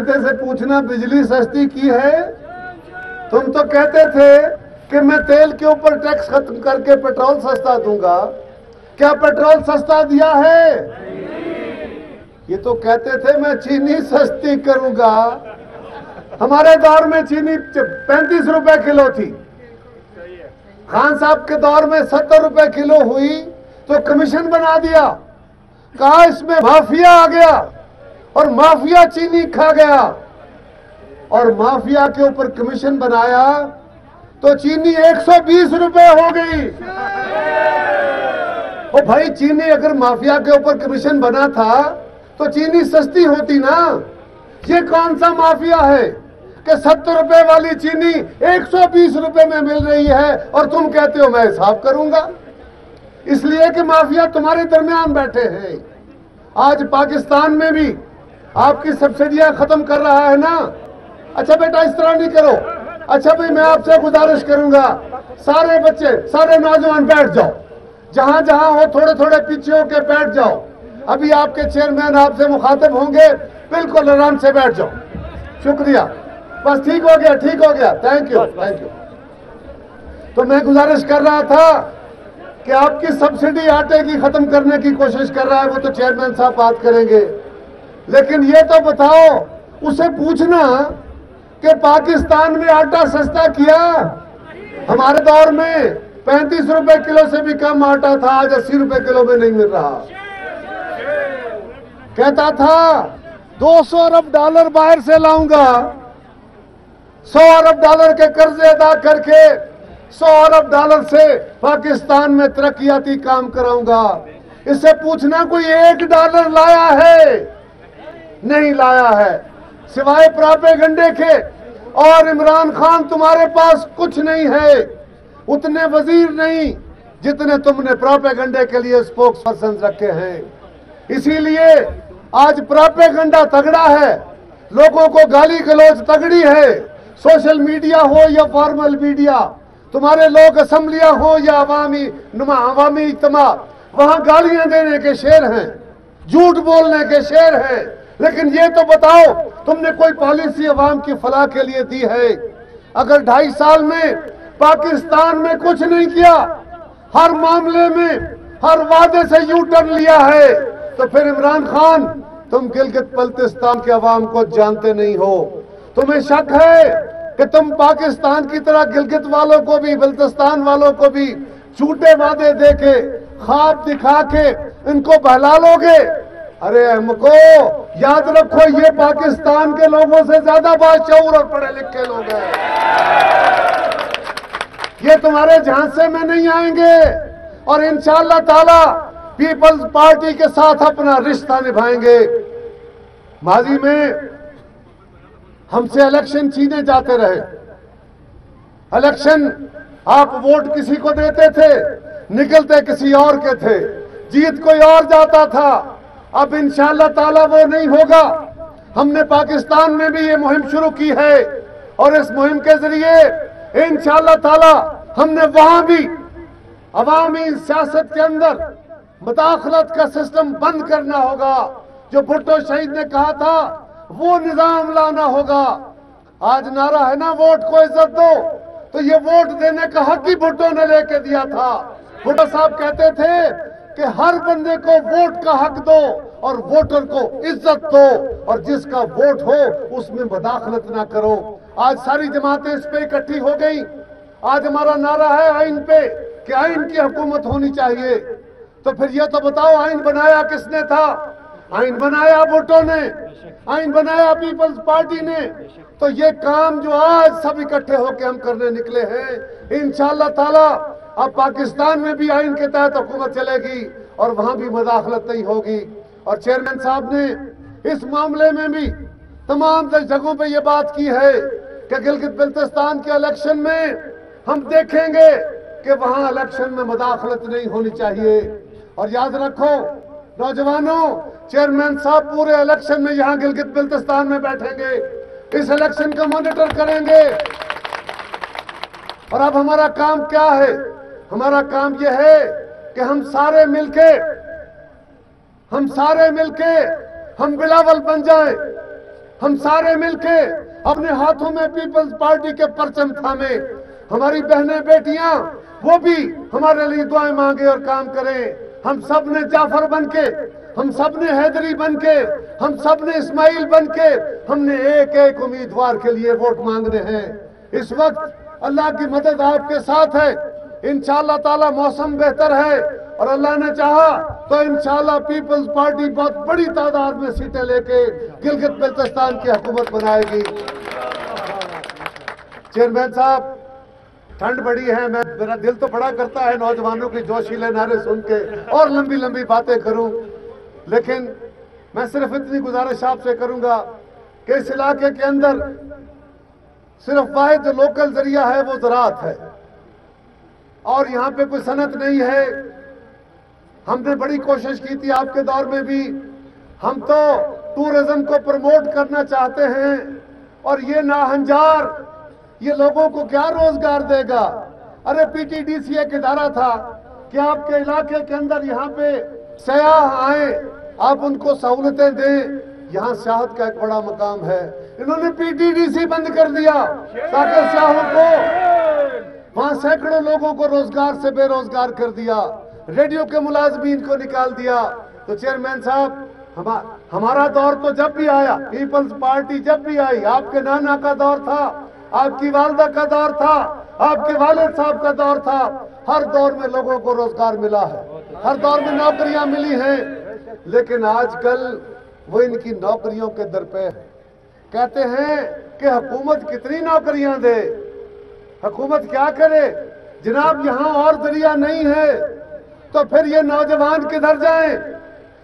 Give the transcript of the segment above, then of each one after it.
बेटे से पूछना बिजली सस्ती की है? तुम तो कहते थे कि मैं तेल के ऊपर टैक्स खत्म करके पेट्रोल सस्ता दूंगा। क्या पेट्रोल सस्ता दिया है? ये तो कहते थे मैं चीनी सस्ती करूंगा। हमारे दौर में चीनी 35 रुपए किलो थी। खान साहब के दौर में 70 रुपए किलो हुई तो कमीशन बना दिया, कहा इसमें माफिया आ गया और माफिया चीनी खा गया। और माफिया के ऊपर कमीशन बनाया तो चीनी 120 रुपए हो गई। ओ भाई, चीनी अगर माफिया के ऊपर कमीशन बना था तो चीनी सस्ती होती ना। ये कौन सा माफिया है कि 70 रुपए वाली चीनी 120 रुपए में मिल रही है और तुम कहते हो मैं हिसाब करूंगा? इसलिए कि माफिया तुम्हारे दरमियान बैठे हैं। आज पाकिस्तान में भी आपकी सब्सिडियां खत्म कर रहा है ना। अच्छा बेटा, इस तरह नहीं करो। अच्छा भाई, मैं आपसे गुजारिश करूंगा, सारे बच्चे, सारे नौजवान बैठ जाओ, जहां जहां हो थोड़े थोड़े पीछे होके बैठ जाओ। अभी आपके चेयरमैन आपसे मुखातिब होंगे, बिल्कुल आराम से बैठ जाओ। शुक्रिया, बस ठीक हो गया, ठीक हो गया, थैंक यू, थैंक यू। तो मैं गुजारिश कर रहा था कि आपकी सब्सिडी आटे की खत्म करने की कोशिश कर रहा है, वो तो चेयरमैन साहब बात करेंगे। लेकिन ये तो बताओ, उसे पूछना कि पाकिस्तान में आटा सस्ता किया? हमारे दौर में 35 रुपए किलो से भी कम आटा था, आज 80 रुपए किलो में नहीं मिल रहा। कहता था 200 अरब डॉलर बाहर से लाऊंगा, 100 अरब डॉलर के कर्जे अदा करके 100 अरब डॉलर से पाकिस्तान में तरक्याती काम कराऊंगा। इससे पूछना कोई $1 लाया है? नहीं लाया है, सिवाय प्रोपेगेंडे के। और इमरान खान, तुम्हारे पास कुछ नहीं है, उतने वजीर नहीं जितने तुमने प्रोपेगेंडे के लिए स्पोक्स पर्सन रखे हैं। इसीलिए आज प्रोपेगेंडा तगड़ा है, लोगों को गाली गलौज तगड़ी है। सोशल मीडिया हो या फॉर्मल मीडिया, तुम्हारे लोग असेंबलियां हो या अवामी इज्तिमा, वहां गालियां देने के शेर हैं, झूठ बोलने के शेर हैं। लेकिन ये तो बताओ, तुमने कोई पॉलिसी अवाम की फलाह के लिए दी है? अगर 2.5 साल में पाकिस्तान में कुछ नहीं किया, हर मामले में हर वादे से यू टर्न लिया है, तो फिर इमरान खान, तुम गिलगित बल्तिस्तान के अवाम को जानते नहीं हो। तुम्हें शक है कि तुम पाकिस्तान की तरह गिलगित वालों को भी, बल्तिस्तान वालों को भी झूठे वादे देके, ख्वाब दिखा के इनको बहला लोगे? अरे हमको याद रखो, ये पाकिस्तान के लोगों से ज्यादा बाशऊर और पढ़े लिखे लोग हैं। ये तुम्हारे झांसे में नहीं आएंगे और इंशाअल्लाह ताला पीपल्स पार्टी के साथ अपना रिश्ता निभाएंगे। माजी में हमसे इलेक्शन छीने जाते रहे। इलेक्शन आप वोट किसी को देते थे, निकलते किसी और के थे, जीत कोई और जाता था। अब इंशाअल्लाह ताला वो नहीं होगा। हमने पाकिस्तान में भी ये मुहिम शुरू की है और इस मुहिम के जरिए इंशाअल्लाह ताला हमने वहां भी अवामी सियासत के अंदर मुदाखलत का सिस्टम बंद करना होगा। जो भुट्टो शहीद ने कहा था, वो निजाम लाना होगा। आज नारा है ना, वोट को इज्जत दो, तो ये वोट देने का हक ही भुट्टो ने लेके दिया था। भुट्टो साहब कहते थे कि हर बंदे को वोट का हक दो और वोटर को इज्जत दो, और जिसका वोट हो उसमें मुदाखलत ना करो। आज सारी जमातें इस पे इकट्ठी हो गई। आज हमारा नारा है आइन पे कि आइन की हुकूमत होनी चाहिए। तो फिर ये तो बताओ, आइन बनाया किसने था? आइन बनाया भुट्टो ने, आइन बनाया पीपल्स पार्टी ने। तो ये काम जो आज सब इकट्ठे होकर हम करने निकले हैं, इंशाअल्लाह ताला अब पाकिस्तान में भी आइन के तहत हुकूमत चलेगी और वहां भी मुदाखलत नहीं होगी। और चेयरमैन साहब ने इस मामले में भी तमाम जगहों पे ये बात की है कि गिलगित बल्तिस्तान के इलेक्शन में हम देखेंगे कि वहां इलेक्शन में मुदाखलत नहीं होनी चाहिए। और याद रखो नौजवानों, चेयरमैन साहब पूरे इलेक्शन में यहाँ गिलगित बल्तिस्तान में बैठेंगे, इस इलेक्शन का मॉनिटर करेंगे। और अब हमारा काम क्या है? हमारा काम यह है कि हम सारे मिलके हम बिलावल बन जाएं। हम सारे मिलके अपने हाथों में पीपल्स पार्टी के परचम थामे, हमारी बहनें बेटियां वो भी हमारे लिए दुआएं मांगे और काम करें। हम सब ने जाफर बनके, हम सब ने हैदरी बनके, हम सब ने इस्माइल बनके, हमने एक एक उम्मीदवार के लिए वोट मांगने हैं। इस वक्त अल्लाह की मदद आपके साथ है। इंशाअल्लाह ताला मौसम बेहतर है और अल्लाह ने चाहा तो इंशाअल्लाह पीपल्स पार्टी बहुत बड़ी तादाद में सीटें लेके गिलगित बल्तिस्तान की हुकूमत बनाएगी। चेयरमैन साहब, ठंड बड़ी है, मेरा दिल तो बड़ा करता है नौजवानों की जोशीले नारे सुन के और लंबी लंबी बातें करूं, लेकिन मैं सिर्फ इतनी गुजारिश आपसे करूंगा कि इस इलाके के अंदर सिर्फ वाहिद जो लोकल जरिया है वो ज़राअत है और यहाँ पे कोई सनत नहीं है। हमने बड़ी कोशिश की थी आपके दौर में भी, हम तो टूरिज्म को प्रमोट करना चाहते हैं और ये नाहंजार ये लोगों को क्या रोजगार देगा। अरे पीटीडीसी एक इदारा था कि आपके इलाके के अंदर यहाँ पे सयाह आए, आप उनको सहूलतें दें। यहाँ सियाहत का एक बड़ा मकाम है, इन्होंने पीटीडीसी बंद कर दिया ताकि सियाहों को, वहां सैकड़ों लोगों को रोजगार से बेरोजगार कर दिया, रेडियो के मुलाजमीन को निकाल दिया। तो चेयरमैन साहब, हमारा दौर तो जब भी आया, पीपल्स पार्टी जब भी आई, आपके नाना का दौर था, आपकी वालदा का दौर था, आपके वालिद साहब का दौर था, हर दौर में लोगों को रोजगार मिला है, हर दौर में नौकरियां मिली हैं। लेकिन आजकल वो इनकी नौकरियों के दर पे है। कहते हैं कि हुकूमत कितनी नौकरियां दे, हुकूमत क्या करे। जनाब, यहाँ और जरिया नहीं है तो फिर ये नौजवान किधर जाएं,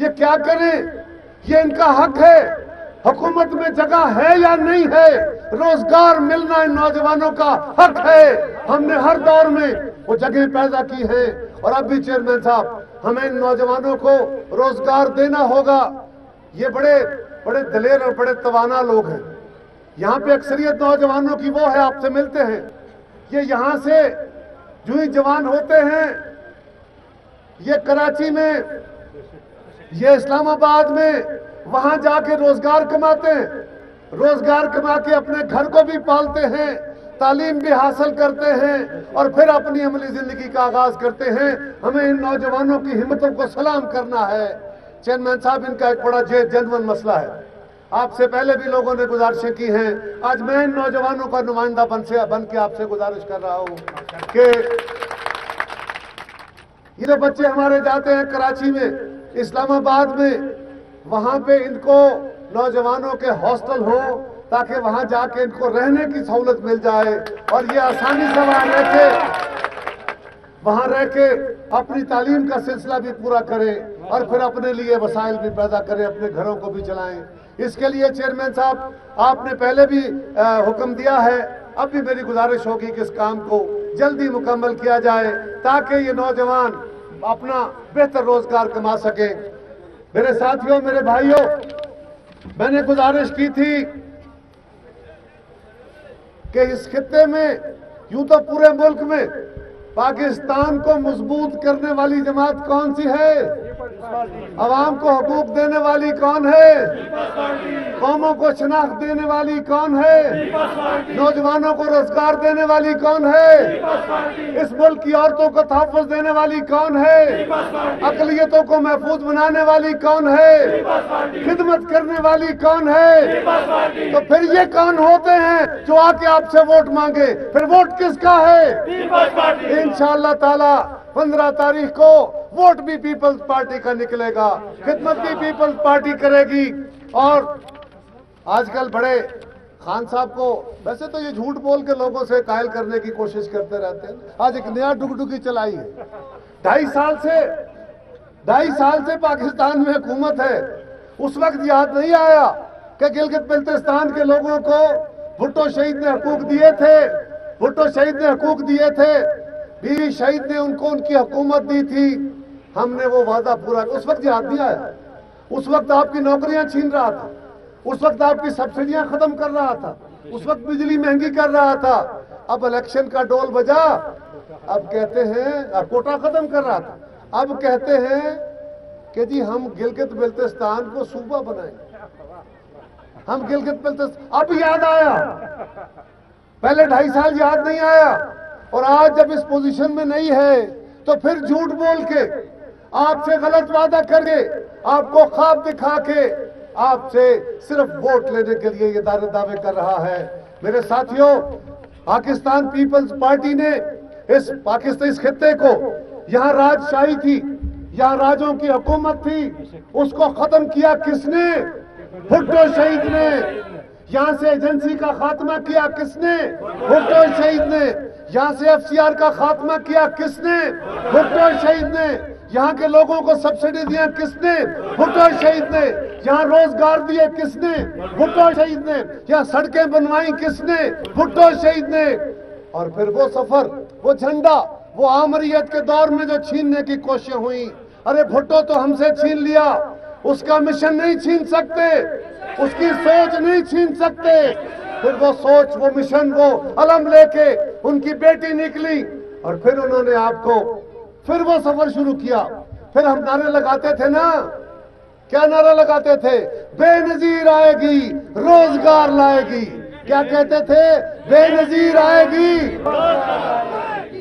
ये क्या करें, ये इनका हक है। हुकूमत में जगह है या नहीं है, रोजगार मिलना इन नौजवानों का हक है। हमने हर दौर में वो जगह पैदा की है और अब भी चेयरमैन साहब, हमें इन नौजवानों को रोजगार देना होगा। ये बड़े बड़े दलेर और बड़े तवाना लोग हैं। यहाँ पे अक्सरियत नौजवानों की वो है, आपसे मिलते हैं, ये यहाँ से जो ही जवान होते हैं, ये कराची में, ये इस्लामाबाद में, वहां जाके रोजगार कमाते हैं, रोजगार कमा के अपने घर को भी पालते हैं, तालीम भी हासिल करते हैं और फिर अपनी अमली जिंदगी का आगाज करते हैं। हमें इन नौजवानों की हिम्मतों को सलाम करना है। चेयरमैन साहब, इनका एक बड़ा जेन्युइन मसला है, आपसे पहले भी लोगों ने गुजारिशें की हैं। आज मैं इन नौजवानों का नुमाइंदा बन के आपसे गुजारिश कर रहा हूं कि ये जो बच्चे हमारे जाते हैं कराची में, इस्लामाबाद में, वहां पे इनको नौजवानों के हॉस्टल हो ताकि वहां जाके इनको रहने की सहूलत मिल जाए और ये आसानी से वहां रह के अपनी तालीम का सिलसिला भी पूरा करें और फिर अपने लिए वसाइल भी पैदा करें, अपने घरों को भी चलाएं। इसके लिए चेयरमैन साहब, आपने पहले भी हुक्म दिया है, अब भी मेरी गुजारिश होगी कि इस काम को जल्दी मुकम्मल किया जाए ताकि ये नौजवान अपना बेहतर रोजगार कमा सके। मेरे साथियों, मेरे भाइयों, मैंने गुजारिश की थी कि इस खित्ते में, यूं तो पूरे मुल्क में पाकिस्तान को मजबूत करने वाली जमात कौन सी है, अवाम को हकूक देने वाली कौन है, कौमों को शनाख्त देने वाली कौन है, नौजवानों को रोजगार देने वाली कौन है, इस मुल्क की औरतों को तहफ़्फ़ुज़ देने वाली कौन है, अक़लियतों को महफूज बनाने वाली कौन है, खिदमत करने वाली कौन है। तो फिर ये कौन होते हैं जो आके आपसे वोट मांगे? फिर वोट किसका है? इंशाअल्लाह ताला 15 तारीख को वोट भी पीपल्स पार्टी का निकलेगा, खिदमत भी पीपल्स पार्टी करेगी। और आजकल बड़े खान साहब को, वैसे तो ये झूठ बोल के लोगों से कायल करने की कोशिश करते रहते हैं। आज एक नया डुगडुगी चलाई है, 2.5 साल से पाकिस्तान में हुकूमत है। उस वक्त याद नहीं आया कि गिलगित बल्तिस्तान के लोगों को भुट्टो शहीद ने हकूक दिए थे, भुट्टो शहीद ने हकूक दिए थे, बीवी शहीद ने उनको उनकी हुकूमत दी थी, हमने वो वादा पूरा। उस वक्त याद नहीं आया, उस वक्त आपकी नौकरियां छीन रहा था, उस वक्त आपकी सब्सिडियां खत्म कर रहा था, उस वक्त बिजली महंगी कर रहा था। अब इलेक्शन का डोल बजा, अब कहते हैं, कोटा खत्म कर रहा था, अब कहते हैं कि जी हम गिलगित बल्तिस्तान को सूबा बनाएं। ہم گلگت بلتستان اب یاد آیا، پہلے 2.5 سال یاد نہیں آیا، اور آج جب اس پوزیشن میں نہیں ہے تو پھر جھوٹ بول کے، آپ سے غلط وعدہ کر کے، آپ کو خواب دکھا کے، آپ سے صرف ووٹ لینے کے لیے یہ دعوے کر رہا ہے۔ میرے ساتھیوں، پاکستان پیپلز پارٹی نے اس خطے کو، یہاں راجشاہی تھی، یہاں راجوں کی حکومت تھی، اس کو ختم کیا کس نے؟ بھٹو شہید نے۔ یہاں سے ایجنسی کا خاتمہ کیا کس نے؟ بھٹو شہید نے۔ یہاں سے FCR کا خاتمہ کیا کس نے؟ بھٹو شہید نے۔ یہاں کے لوگوں کو سبسڈی دیا کس نے؟ بھٹو شہید نے۔ یہاں روزگار دیے کس نے؟ بھٹو شہید نے۔ یہاں سڑکیں بنوائی کس نے؟ بھٹو شہید نے۔ اور پھر وہ سفر، وہ جھنڈا، وہ آمریت کے دور میں جو چھیننے کی کوششیں ہوئی، ارے بھٹو تو ہم سے چھین لیا، اس کا مشن نہیں چھین سکتے، اس کی سوچ نہیں چھین سکتے۔ پھر وہ سوچ، وہ مشن، وہ علم لے کے ان کی بیٹی نکلی، اور پھر انہوں نے آپ کو، پھر وہ سفر شروع کیا۔ پھر ہم نعرے لگاتے تھے نا، کیا نعرہ لگاتے تھے؟ بے نظیر آئے گی، روزگار لائے گی۔ کیا کہتے تھے؟ بے نظیر آئے گی۔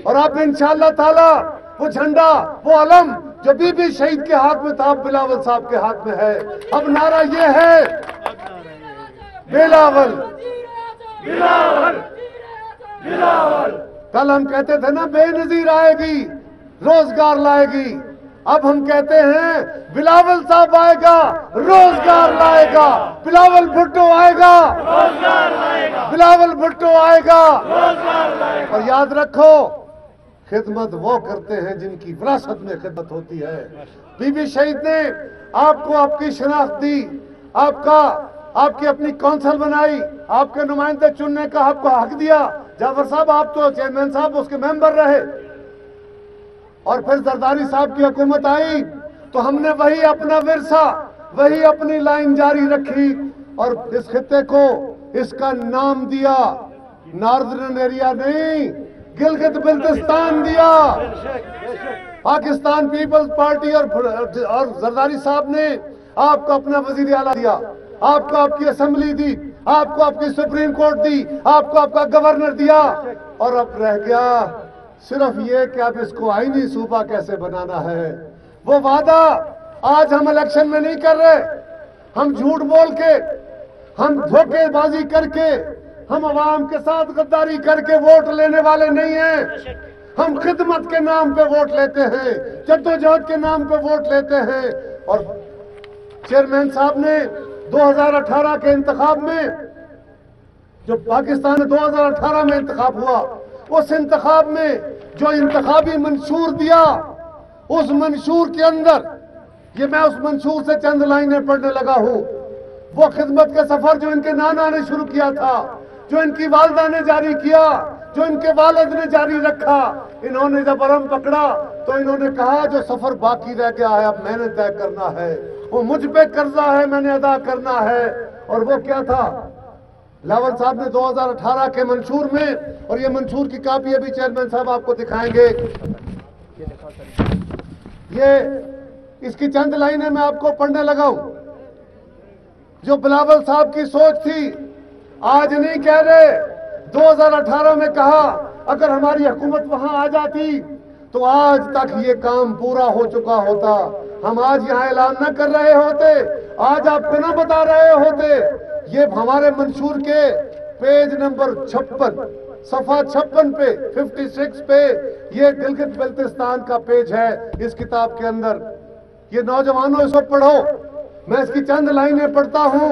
اور اب انشاءاللہ تعالی وہ جھنڈا، وہ علم جو بی بی شہید کے ہاتھ میں تھا، بلاول صاحب کے ہاتھ میں ہے۔ اب نعرہ یہ ہے، بلاول بلاول بلاول۔ کل ہم کہتے تھے نا بے نظیر آئے گی، روزگار لائے گی، اب ہم کہتے ہیں بلاول صاحب آئے گا، روزگار لائے گا، بلاول بھٹو آئے گا، روزگار لائے گا، بلاول بھٹو آئے گا، روزگار لائے گا۔ اور یاد رکھو، خدمت وہ کرتے ہیں جن کی وراثت میں خدمت ہوتی ہے۔ بی بی شہید نے آپ کو آپ کی شناخت دی، آپ کی اپنی کونسل بنائی، آپ کے نمائندے چننے کا آپ کو حق دیا۔ جعفر صاحب آپ تو چیئرمین صاحب اس کے ممبر رہے، اور پھر زرداری صاحب کی حکومت آئی تو ہم نے وہی اپنا ورثہ، وہی اپنی لائن جاری رکھی، اور اس خطے کو اس کا نام دیا، ناردرن ایریا نہیں، گلگت بلتستان دیا۔ پاکستان پیپلز پارٹی اور زرداری صاحب نے آپ کو اپنا وزیر اعلیٰ دیا، آپ کو آپ کی اسمبلی دی، آپ کو آپ کی سپریم کورٹ دی، آپ کو آپ کا گورنر دیا، اور اب رہ گیا صرف یہ کہ اب اس کو آئینی صوبہ کیسے بنانا ہے۔ وہ وعدہ آج ہم الیکشن میں نہیں کر رہے، ہم جھوٹ بول کے، ہم دھوکے بازی کر کے، ہم عوام کے ساتھ غداری کر کے ووٹ لینے والے نہیں ہیں۔ ہم خدمت کے نام پہ ووٹ لیتے ہیں، جدوجہد کے نام پہ ووٹ لیتے ہیں۔ اور چیئرمین صاحب نے 2018 کے انتخاب میں، جو پاکستان 2018 میں انتخاب ہوا، اس انتخاب میں جو انتخابی منشور دیا، اس منشور کے اندر، یہ میں اس منشور سے چند لائنیں پڑھنے لگا ہوں، وہ خدمت کے سفر جو ان کے نانا نے شروع کیا تھا، جو ان کی والدہ نے جاری کیا، جو ان کے والد نے جاری رکھا، انہوں نے جب علم پکڑا تو انہوں نے کہا جو سفر باقی رہ گیا ہے اب میں نے طے کرنا ہے، وہ مجھ پہ قرضہ ہے، میں نے ادا کرنا ہے۔ اور وہ کیا تھا؟ بلاول صاحب نے 2018 کے منشور میں، اور یہ منشور کی کاپی ابھی چیئرمین صاحب آپ کو دکھائیں گے، یہ اس کی چند لائنیں میں آپ کو پڑھنے لگا ہوں۔ جو بلاول صاحب کی سوچ تھی، آج نہیں کہہ رہے، 2018 میں کہا اگر ہماری حکومت وہاں آ جاتی تو آج تک یہ کام پورا ہو چکا ہوتا، ہم آج یہاں اعلان نہ کر رہے ہوتے، آج آپ کو نہ بتا رہے ہوتے۔ یہ ہمارے منشور کے پیج نمبر 56، صفحہ 56 پہ، 56 پہ، یہ گلگت بلتستان کا پیج ہے اس کتاب کے اندر۔ یہ نوجوانوں اس کو پڑھو، میں اس کی چند لائنیں پڑھتا ہوں،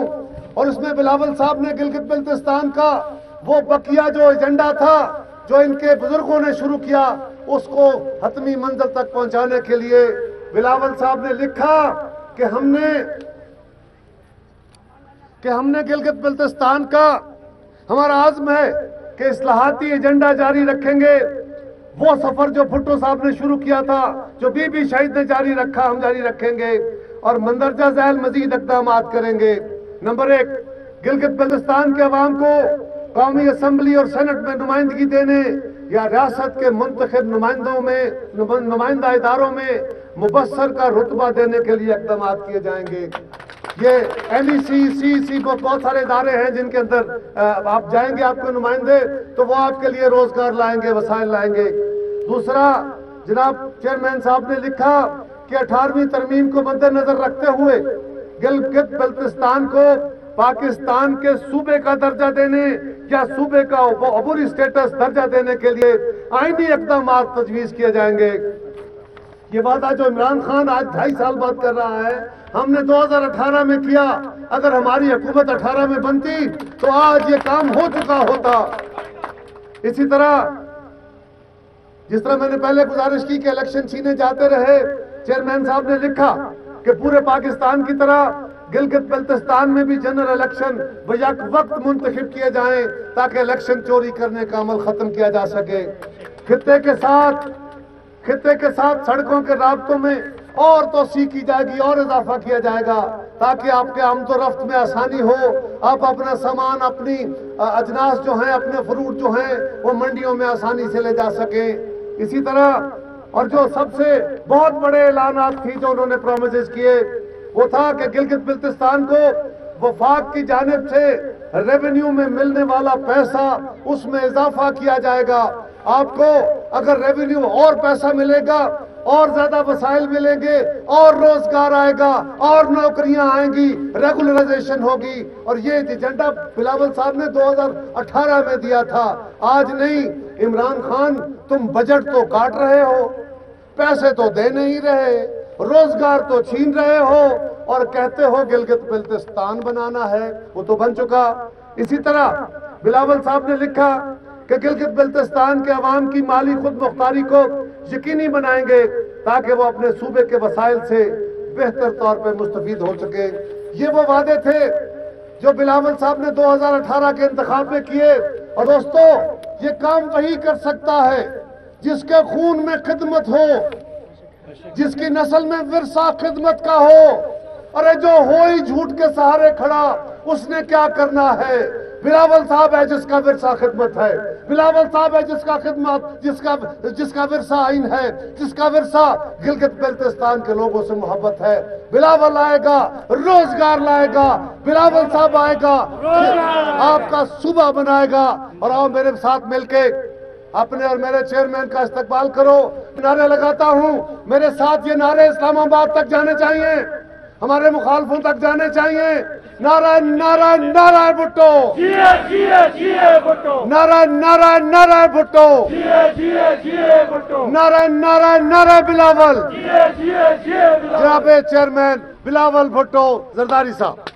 اور اس میں بلاول صاحب نے گلگت بلتستان کا وہ بقیہ جو ایجنڈا تھا، جو ان کے بزرگوں نے شروع کیا، اس کو حتمی منزل تک پہنچانے کے لیے بلاول صاحب نے لکھا کہ ہم نے گلگت بلتستان کا، ہمارا عزم ہے کہ اصلاحاتی ایجنڈا جاری رکھیں گے، وہ سفر جو بھٹو صاحب نے شروع کیا تھا، جو بی بی شہید نے جاری رکھا، ہم جاری رکھیں گے، اور مندرجہ ذیل مزید اقدامات کریں گے۔ نمبر 1، گلگت بلتستان کے عوام کو قومی اسمبلی اور سینٹ میں نمائندگی دینے یا ریاست کے منتخب نمائندہ اداروں میں مبصر کا رتبہ دینے کے لیے اقدامات کیے جائیں گے۔ یہ NEC بہت سارے ادارے ہیں جن کے اندر آپ جائیں گے، آپ کے نمائندے، تو وہ آپ کے لیے روزگار لائیں گے، وسائل لائیں گے۔ دوسرا، جناب چیئرمین صاحب نے لکھا کہ 18ویں ترمیم کو مد نظر رکھتے ہوئے گلگت بلتستان کو پاکستان کے صوبے کا درجہ دینے یا صوبے کا عبوری سٹیٹس درجہ دینے کے لیے آئینی اقدامات تجویز کیے جائیں گے۔ یہ وعدہ جو عمران خان آج 2.5 سال بعد کر رہا ہے، ہم نے 2018 میں کیا۔ اگر ہماری حکومت 18 میں بنتی تو آج یہ کام ہو چکا ہوتا۔ اسی طرح جس طرح میں نے پہلے گزارش کی کہ الیکشن چھینے جاتے رہے، چیئرمین صاحب نے لکھا کہ پورے پاکستان کی طرح گلگت بلتستان میں بھی جنرل الیکشن بیک وقت منتخب کیے جائیں تاکہ الیکشن چوری کرنے کا عمل ختم کیا جا سکے۔ خطے کے ساتھ سڑکوں کے رابطوں میں اور توسیع کی جائے گی، اور اضافہ کیا جائے گا تاکہ آپ کے آمد و رفت میں آسانی ہو، آپ اپنا سامان، اپنی اجناس جو ہیں، اپنے فروٹ جو ہیں، وہ منڈیوں میں آسانی سے لے جا سکیں۔ اسی طرح اور جو سب سے بہت بڑے اعلانات تھی جو انہوں نے پرومسز کیے، وہ تھا کہ گلگت بلتستان کو وفاق کی جانب سے ریونیو میں ملنے والا پیسہ اس میں اضافہ کیا جائے گا۔ آپ کو اگر ریونیو اور پیسہ ملے گا، اور زیادہ وسائل ملیں گے، اور روزگار آئے گا، اور نوکریاں آئیں گی، ریگولرائزیشن ہوگی۔ اور یہ ایجنڈا بلاول صاحب نے 2018 میں دیا تھا، آج نہیں۔ عمران خان، تم بجٹ تو کاٹ رہے ہو، پیسے تو دے نہیں رہے، روزگار تو چھین رہے ہو، اور کہتے ہو گلگت بلتستان بنانا ہے، وہ تو بن چکا۔ اسی طرح بلاول صاحب نے لکھا کہ گلگت بلتستان کے عوام کی مالی خود مختاری کو یقینی بنائیں گے تاکہ وہ اپنے صوبے کے وسائل سے بہتر طور پہ مستفید ہو سکے۔ یہ وہ وعدے تھے جو بلاول صاحب نے 2018 کے انتخاب میں کیے۔ اور دوستو، یہ کام وہی کر سکتا ہے جس کے خون میں خدمت ہو، جس کی نسل میں ورثہ خدمت کا ہو۔ ارے جو ہوئی جھوٹ کے سہارے کھڑا، اس نے کیا کرنا ہے؟ بلاول صاحب ہے جس کا ورثہ خدمت ہے، بلاول صاحب ہے جس کا ورثہ آئین ہے، جس کا ورثہ گلگت بلتستان کے لوگوں سے محبت ہے۔ بلاول آئے گا، روزگار لائے گا، بلاول صاحب آئے گا، آپ کا صوبہ بنائے گا۔ اور آؤ میرے ساتھ مل کے اپنے اور میرے چیئرمین کا استقبال کرو۔ نعرے لگاتا ہوں، میرے ساتھ یہ نعرے اسلام آباد تک جانے چاہیے، ہمارے مخالفوں تک جانے چاہیے۔ نعرہ نعرہ نعرہ بھٹو، نعرہ نعرہ نعرہ بھٹو، نعرہ نعرہ نعرہ بلاول۔ جناب چیئرمین بلاول بھٹو زرداری صاحب۔